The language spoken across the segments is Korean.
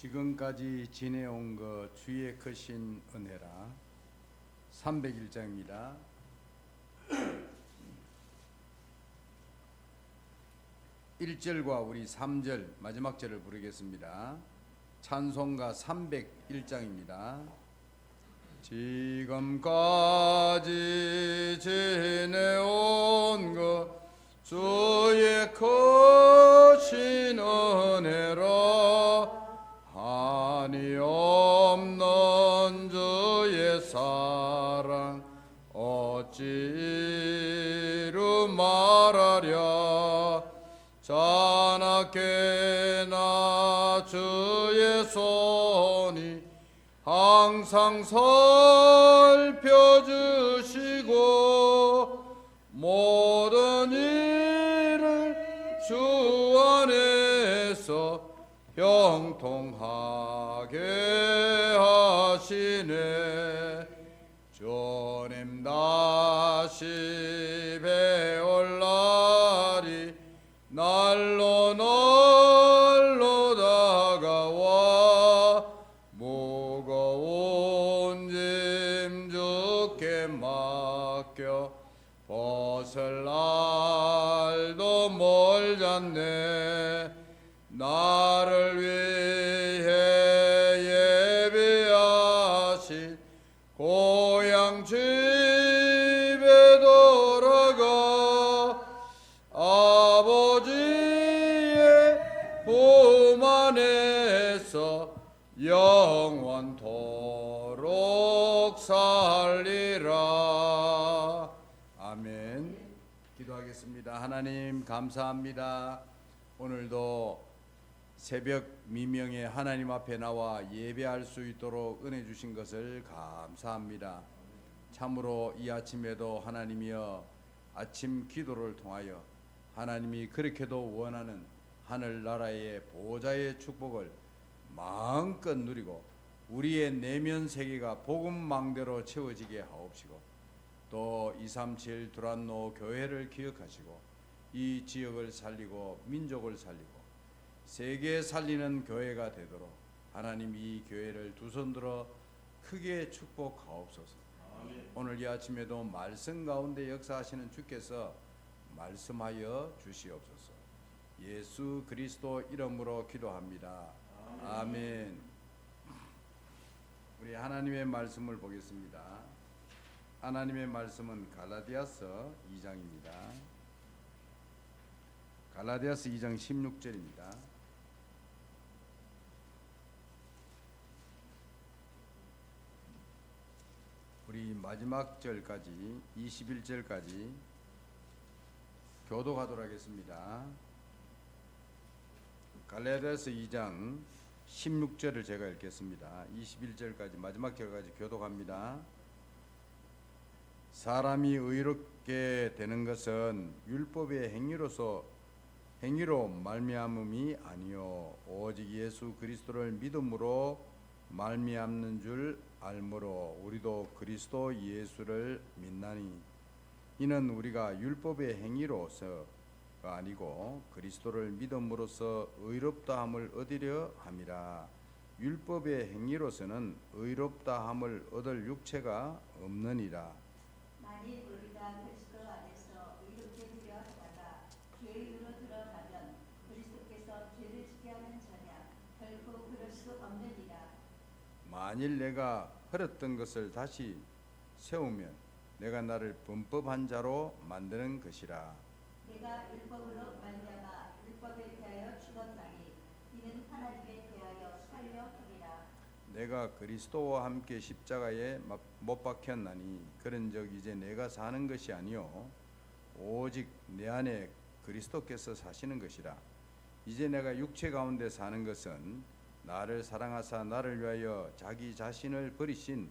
지금까지 지내온 것 주의 크신 은혜라. 301장입니다. 1절과 우리 3절 마지막 절을 부르겠습니다. 찬송가 301장입니다. 지금까지 지내온 것 주의 크신 은혜라. 한이 없는 주의 사랑 어찌 이루 말하랴. 자나깨나 주의 손이 항상 살펴주시고 모든 일을 주 안에서 형통하게 하시네. 주님 다시 배울 날이 날로 날로 다가와 무거운 짐 주께 맡겨 벗을 날도 멀잖네. 나를 위해 예비하신 고향 집에 돌아가 아버지의 품 안에서 영원토록 살리라. 아멘. 기도하겠습니다. 하나님 감사합니다. 오늘도 새벽 미명에 하나님 앞에 나와 예배할 수 있도록 은혜 주신 것을 감사합니다. 참으로 이 아침에도 하나님이여 아침 기도를 통하여 하나님이 그렇게도 원하는 하늘나라의 보호자의 축복을 마음껏 누리고 우리의 내면 세계가 복음망대로 채워지게 하옵시고 또 237 두란노 교회를 기억하시고 이 지역을 살리고 민족을 살리고 세계 살리는 교회가 되도록 하나님 이 교회를 두 손 들어 크게 축복하옵소서. 아멘. 오늘 이 아침에도 말씀 가운데 역사하시는 주께서 말씀하여 주시옵소서. 예수 그리스도 이름으로 기도합니다. 아멘. 아멘. 우리 하나님의 말씀을 보겠습니다. 하나님의 말씀은 갈라디아서 2장입니다. 갈라디아서 2장 16절입니다. 우리 마지막 절까지 21절까지 교독하도록 하겠습니다. 갈라디아서 2장 16절을 제가 읽겠습니다. 21절까지 마지막 절까지 교독합니다. 사람이 의롭게 되는 것은 율법의 행위로 말미암음이 아니요 오직 예수 그리스도를 믿음으로 말미암는 줄 알므로 우리도 그리스도 예수를 믿나니 이는 우리가 율법의 행위로서가 아니고 그리스도를 믿음으로써 의롭다함을 얻으려 함이라. 율법의 행위로서는 의롭다함을 얻을 육체가 없느니라. 만일 우리가 그리스도 안에서 의롭게 되려 하다가 죄인으로 들어가면 그리스도께서 죄를 지게 하는 자냐 결코 그럴 수 없느니라. 만일 내가 헐었던 것을 다시 세우면 내가 나를 범법한 자로 만드는 것이라. 내가 율법으로 말미암아 율법에 대하여 죽었나니 이는 하나님에 대하여 살려 함이라. 내가 그리스도와 함께 십자가에 못 박혔나니 그런즉 이제 내가 사는 것이 아니요 오직 내 안에 그리스도께서 사시는 것이라. 이제 내가 육체 가운데 사는 것은 나를 사랑하사 나를 위하여 자기 자신을 버리신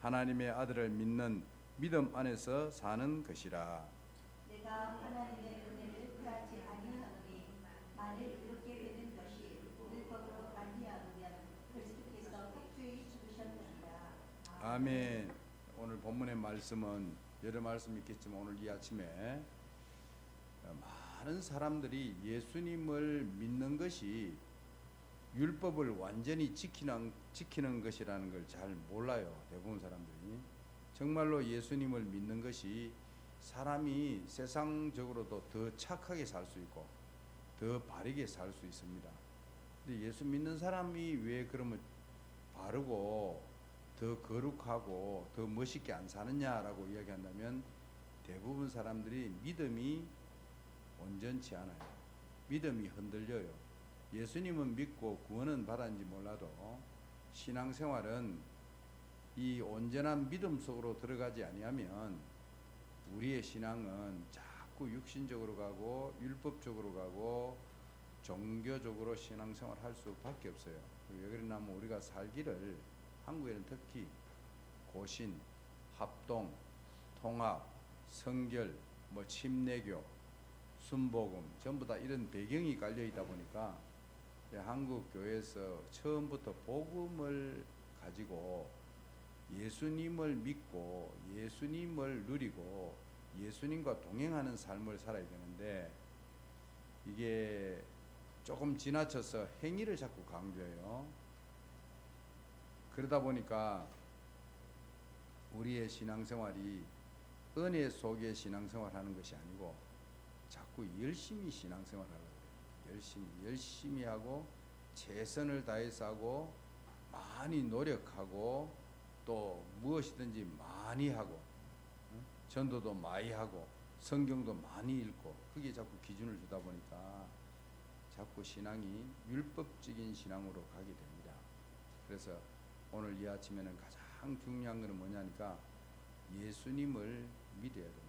하나님의 아들을 믿는 믿음 안에서 사는 것이라. 내가 하나님의 은혜를 피하지 아니하노니 만일 이렇게 되는 것이 율법으로 말미암으면 그리스도께서 확주히 죽으셨느니라. 아멘. 오늘 본문의 말씀은 여러 말씀 있겠지만 오늘 이 아침에 많은 사람들이 예수님을 믿는 것이 율법을 완전히 지키는 것이라는 걸 잘 몰라요. 대부분 사람들이. 정말로 예수님을 믿는 것이 사람이 세상적으로도 더 착하게 살 수 있고 더 바르게 살 수 있습니다. 근데 예수 믿는 사람이 왜 그러면 바르고 더 거룩하고 더 멋있게 안 사느냐라고 이야기한다면 대부분 사람들이 믿음이 온전치 않아요. 믿음이 흔들려요. 예수님은 믿고 구원은 받았는지 몰라도 신앙생활은 이 온전한 믿음 속으로 들어가지 아니하면 우리의 신앙은 자꾸 육신적으로 가고 율법적으로 가고 종교적으로 신앙생활 할 수밖에 없어요. 왜 그러냐면 우리가 살기를 한국에는 특히 고신, 합동, 통합, 성결, 침례교, 순복음 전부 다 이런 배경이 깔려 있다 보니까 한국 교회에서 처음부터 복음을 가지고 예수님을 믿고 예수님을 누리고 예수님과 동행하는 삶을 살아야 되는데 이게 조금 지나쳐서 행위를 자꾸 강조해요. 그러다 보니까 우리의 신앙생활이 은혜 속에 신앙생활하는 것이 아니고 자꾸 열심히 신앙생활하려고 해요. 열심히 하고 최선을 다해서 하고 많이 노력하고 또 무엇이든지 많이 하고 전도도 많이 하고 성경도 많이 읽고 그게 자꾸 기준을 주다 보니까 자꾸 신앙이 율법적인 신앙으로 가게 됩니다. 그래서 오늘 이 아침에는 가장 중요한 것은 뭐냐니까 예수님을 믿어야 됩니다.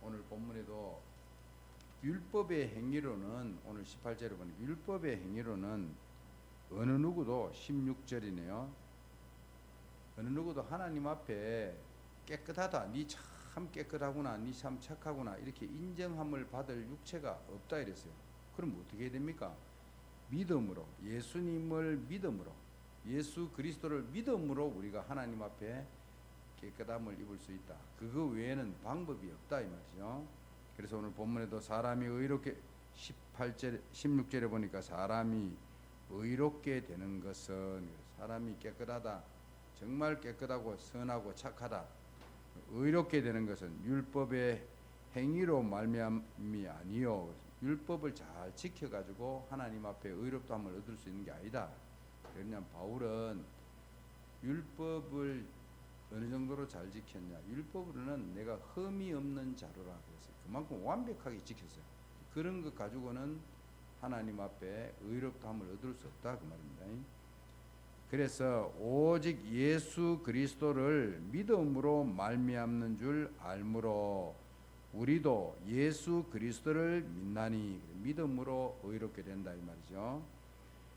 오늘 본문에도 율법의 행위로는 오늘 18절에 보니 율법의 행위로는 어느 누구도 16절이네요. 어느 누구도 하나님 앞에 깨끗하다, 니 참 깨끗하구나, 니 참 착하구나 이렇게 인정함을 받을 육체가 없다 이랬어요. 그럼 어떻게 해야 됩니까? 믿음으로, 예수님을 믿음으로, 예수 그리스도를 믿음으로 우리가 하나님 앞에 깨끗함을 입을 수 있다. 그거 외에는 방법이 없다 이 말이죠. 그래서 오늘 본문에도 사람이 의롭게 16절에 보니까 사람이 의롭게 되는 것은 사람이 깨끗하다, 정말 깨끗하고 선하고 착하다, 의롭게 되는 것은 율법의 행위로 말미암이 아니요 율법을 잘 지켜가지고 하나님 앞에 의롭다함을 얻을 수 있는 게 아니다. 그러냐 바울은 율법을 어느 정도로 잘 지켰냐, 율법으로는 내가 흠이 없는 자로라 그랬어요. 그만큼 완벽하게 지켰어요. 그런 것 가지고는 하나님 앞에 의롭다함을 얻을 수 없다 그 말입니다. 그래서 오직 예수 그리스도를 믿음으로 말미암는 줄 알므로 우리도 예수 그리스도를 믿나니 믿음으로 의롭게 된다 이 말이죠.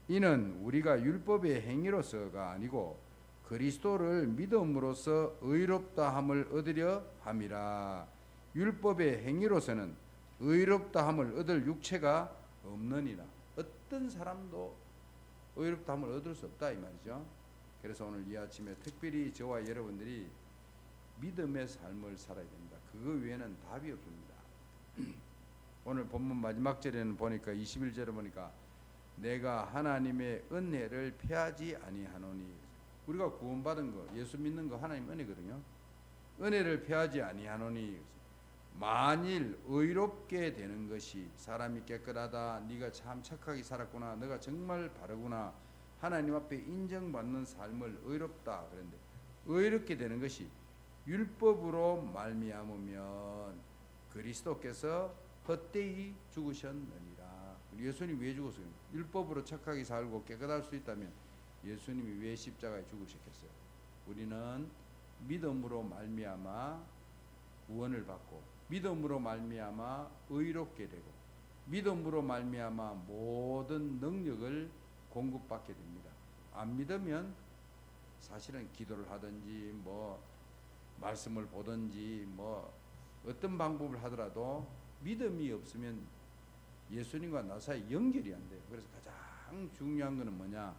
이는 우리가 율법의 행위로서가 아니고 그리스도를 믿음으로써 의롭다함을 얻으려 함이라. 율법의 행위로서는 의롭다함을 얻을 육체가 없느니라. 어떤 사람도 의롭다함을 얻을 수 없다 이 말이죠. 그래서 오늘 이 아침에 특별히 저와 여러분들이 믿음의 삶을 살아야 됩니다. 그거 외에는 답이 없습니다. 오늘 본문 마지막 절에는 보니까 21절에 보니까 내가 하나님의 은혜를 패하지 아니하노니, 우리가 구원받은 거 예수 믿는 거 하나님 은혜거든요. 은혜를 패하지 아니하노니 만일 의롭게 되는 것이 사람이 깨끗하다, 네가 참 착하게 살았구나, 너가 정말 바르구나, 하나님 앞에 인정받는 삶을 의롭다 그런데 의롭게 되는 것이 율법으로 말미암으면 그리스도께서 헛되이 죽으셨느니라. 예수님이 왜 죽었어요? 율법으로 착하게 살고 깨끗할 수 있다면 예수님이 왜 십자가에 죽으셨겠어요? 우리는 믿음으로 말미암아 구원을 받고 믿음으로 말미암아 의롭게 되고 믿음으로 말미암아 모든 능력을 공급받게 됩니다. 안 믿으면 사실은 기도를 하든지 말씀을 보든지 어떤 방법을 하더라도 믿음이 없으면 예수님과 나 사이 연결이 안 돼요. 그래서 가장 중요한 것은 뭐냐?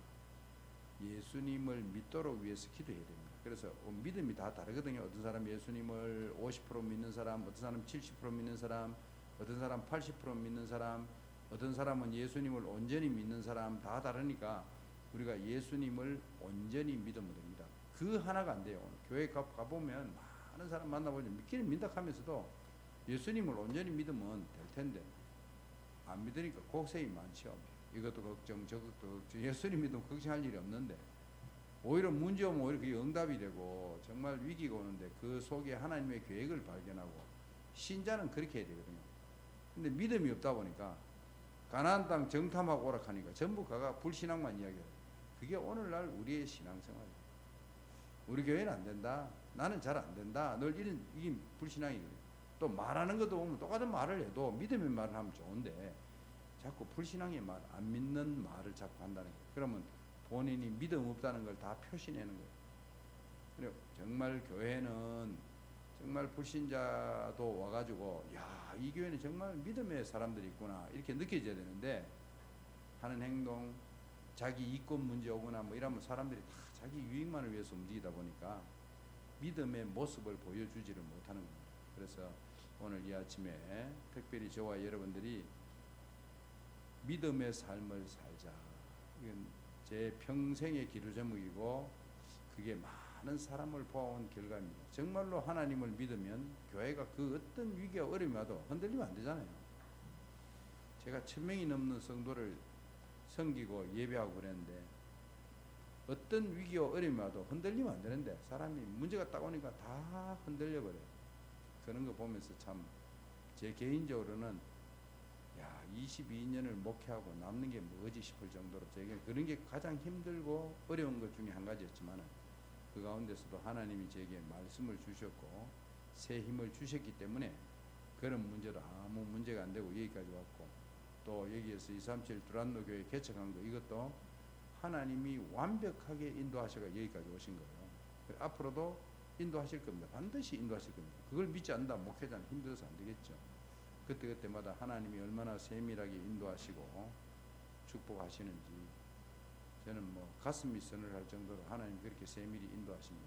예수님을 믿도록 위해서 기도해야 됩니다. 그래서 믿음이 다 다르거든요. 어떤 사람 예수님을 50% 믿는 사람, 어떤 사람 70% 믿는 사람, 어떤 사람 80% 믿는 사람, 어떤 사람은 예수님을 온전히 믿는 사람 다 다르니까 우리가 예수님을 온전히 믿으면 됩니다. 그 하나가 안 돼요. 교회 가보면 많은 사람 만나보죠. 믿기는 믿다 하면서도 예수님을 온전히 믿으면 될 텐데 안 믿으니까 곡생이 많죠. 이것도 걱정 저것도 걱정. 예수님 믿으면 걱정할 일이 없는데 오히려 문제 오면 오히려 그게 응답이 되고 정말 위기가 오는데 그 속에 하나님의 계획을 발견하고 신자는 그렇게 해야 되거든요. 근데 믿음이 없다 보니까 가나안 땅 정탐하고 오락하니까 전부 가가 불신앙만 이야기해요. 그게 오늘날 우리의 신앙생활이에요. 우리 교회는 안 된다. 나는 잘 안 된다. 늘 이게 불신앙이거든요. 또 말하는 것도 보면 똑같은 말을 해도 믿음의 말을 하면 좋은데 자꾸 불신앙의 말, 안 믿는 말을 자꾸 한다는 거예요. 그러면 본인이 믿음 없다는 걸 다 표시내는 거예요. 그리고 정말 교회는 정말 불신자도 와가지고 야, 이 교회는 정말 믿음의 사람들이 있구나 이렇게 느껴져야 되는데 하는 행동, 자기 이권 문제 오거나 뭐 이러면 사람들이 다 자기 유익만을 위해서 움직이다 보니까 믿음의 모습을 보여주지를 못하는 겁니다. 그래서 오늘 이 아침에 특별히 저와 여러분들이 믿음의 삶을 살자. 이건 제 평생의 기도 제목이고 그게 많은 사람을 보아온 결과입니다. 정말로 하나님을 믿으면 교회가 그 어떤 위기와 어려움이 와도 흔들리면 안 되잖아요. 제가 1000명이 넘는 성도를 섬기고 예배하고 그랬는데 어떤 위기와 어려움이 와도 흔들리면 안 되는데 사람이 문제가 딱 오니까 다 흔들려 버려요. 그런 거 보면서 참 제 개인적으로는 야, 22년을 목회하고 남는 게 뭐지 싶을 정도로 제게 그런 게 가장 힘들고 어려운 것 중에 한 가지였지만 그 가운데서도 하나님이 제게 말씀을 주셨고 새 힘을 주셨기 때문에 그런 문제도 아무 문제가 안 되고 여기까지 왔고 또 여기에서 237 두란노 교회 개척한 거 이것도 하나님이 완벽하게 인도하셔가 여기까지 오신 거예요. 앞으로도 인도하실 겁니다. 반드시 인도하실 겁니다. 그걸 믿지 않는다 목회자는 힘들어서 안 되겠죠. 그때마다 하나님이 얼마나 세밀하게 인도하시고 축복하시는지 저는 뭐 가슴이 서늘할 정도로 하나님 그렇게 세밀히 인도하십니다.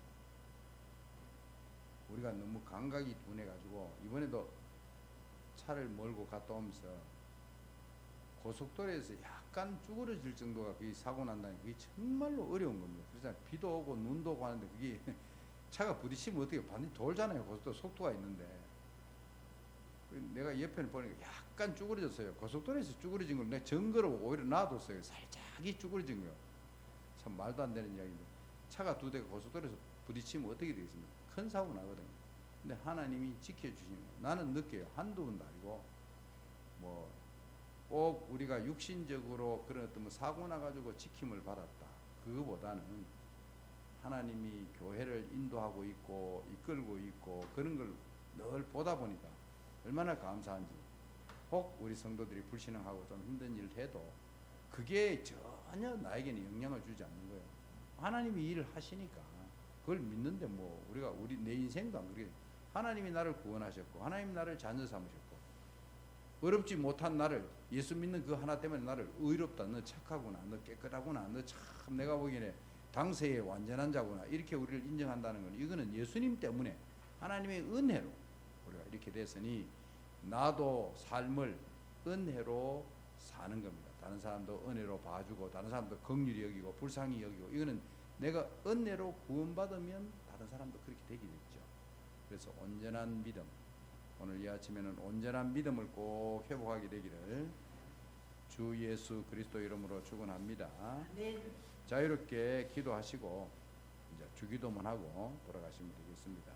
우리가 너무 감각이 둔해가지고 이번에도 차를 몰고 갔다 오면서 고속도로에서 약간 쭈그러질 정도가 그게 사고 난다니 그게 정말로 어려운 겁니다. 그래서 비도 오고 눈도 오고 하는데 그게 차가 부딪히면 어떻게 반드시 돌잖아요. 고속도로 속도가 있는데 내가 옆에는 보니까 약간 쭈그러졌어요. 고속도로에서 쭈그러진 걸 내가 정거로 오히려 놔뒀어요. 살짝이 쭈그러진 거예요. 참 말도 안 되는 이야기인데 차가 두 대가 고속도로에서 부딪히면 어떻게 되겠습니까? 큰 사고 나거든요. 근데 하나님이 지켜주시는 거예요. 나는 느껴요. 한두 번도 아니고 뭐 꼭 우리가 육신적으로 그런 어떤 뭐 사고 나가지고 지킴을 받았다. 그거보다는 하나님이 교회를 인도하고 있고 이끌고 있고 그런 걸 늘 보다 보니까 얼마나 감사한지. 혹 우리 성도들이 불신앙하고 좀 힘든 일을 해도 그게 전혀 나에게는 영향을 주지 않는 거예요. 하나님이 일을 하시니까 그걸 믿는데 뭐 우리가 내 인생도 안 그래. 하나님이 나를 구원하셨고 하나님이 나를 자녀 삼으셨고 어렵지 못한 나를 예수 믿는 그 하나 때문에 나를 의롭다, 너 착하구나, 너 깨끗하구나, 너 참 내가 보기에는 당세의 완전한 자구나 이렇게 우리를 인정한다는 건 이거는 예수님 때문에 하나님의 은혜로 우리가 이렇게 됐으니 나도 삶을 은혜로 사는 겁니다. 다른 사람도 은혜로 봐주고 다른 사람도 긍휼히 여기고 불쌍히 여기고 이거는 내가 은혜로 구원받으면 다른 사람도 그렇게 되겠죠. 그래서 온전한 믿음 오늘 이 아침에는 온전한 믿음을 꼭 회복하게 되기를 주 예수 그리스도 이름으로 축원합니다. 네. 자유롭게 기도하시고 이제 주기도만 하고 돌아가시면 되겠습니다.